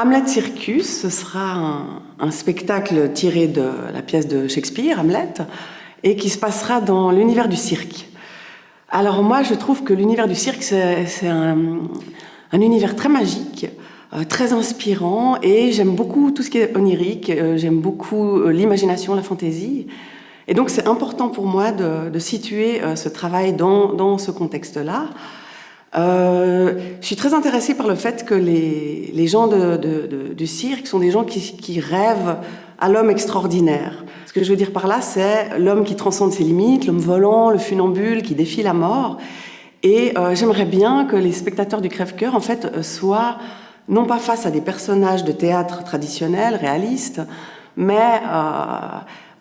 Hamlet Circus, ce sera un spectacle tiré de la pièce de Shakespeare, Hamlet, et qui se passera dans l'univers du cirque. Alors moi, je trouve que l'univers du cirque, c'est un univers très magique, très inspirant, et j'aime beaucoup tout ce qui est onirique, j'aime beaucoup l'imagination, la fantaisie. Et donc c'est important pour moi de situer ce travail dans ce contexte-là. Je suis très intéressée par le fait que les gens du cirque sont des gens qui rêvent à l'homme extraordinaire. Ce que je veux dire par là, c'est l'homme qui transcende ses limites, l'homme volant, le funambule qui défie la mort. Et j'aimerais bien que les spectateurs du Crève-Cœur, en fait, soient non pas face à des personnages de théâtre traditionnels, réalistes, mais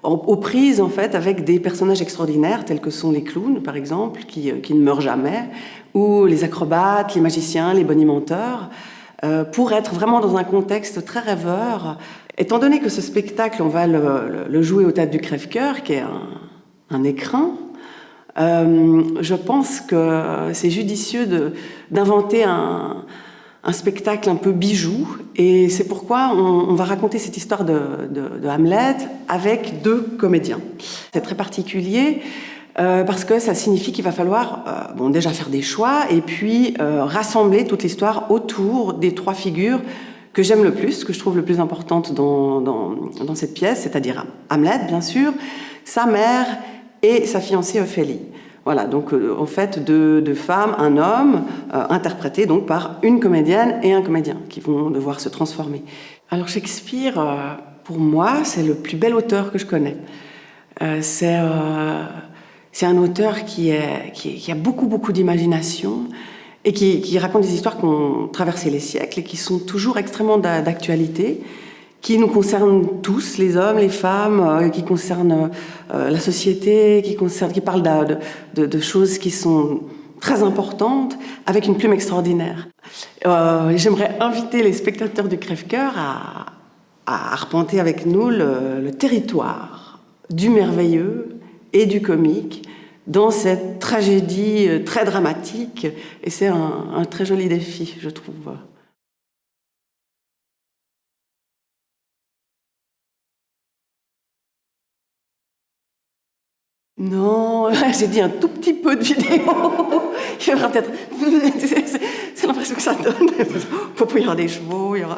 aux prises en fait avec des personnages extraordinaires tels que sont les clowns par exemple qui ne meurent jamais, ou les acrobates, les magiciens, les bonimenteurs, pour être vraiment dans un contexte très rêveur. Étant donné que ce spectacle on va le jouer au Théâtre du Crève-Cœur qui est un écrin, je pense que c'est judicieux d'inventer un spectacle un peu bijou, et c'est pourquoi on va raconter cette histoire de Hamlet avec 2 comédiens. C'est très particulier parce que ça signifie qu'il va falloir déjà faire des choix et puis rassembler toute l'histoire autour des 3 figures que j'aime le plus, que je trouve le plus importantes dans cette pièce, c'est-à-dire Hamlet, bien sûr, sa mère et sa fiancée Ophélie. Voilà, donc en fait, 2 femmes, un homme, interprétés donc par une comédienne et un comédien, qui vont devoir se transformer. Alors Shakespeare, pour moi, c'est le plus bel auteur que je connais. C'est un auteur qui a beaucoup d'imagination et qui raconte des histoires qui ont traversé les siècles et qui sont toujours extrêmement d'actualité, qui nous concernent tous, les hommes, les femmes, qui concernent la société, qui parlent de choses qui sont très importantes, avec une plume extraordinaire. J'aimerais inviter les spectateurs du Crève-Cœur à arpenter avec nous le territoire du merveilleux et du comique dans cette tragédie très dramatique, et c'est un très joli défi, je trouve. Non, j'ai dit un tout petit peu de vidéo. Il y aura peut-être... C'est l'impression que ça donne. Il y aura des chevaux, il y aura...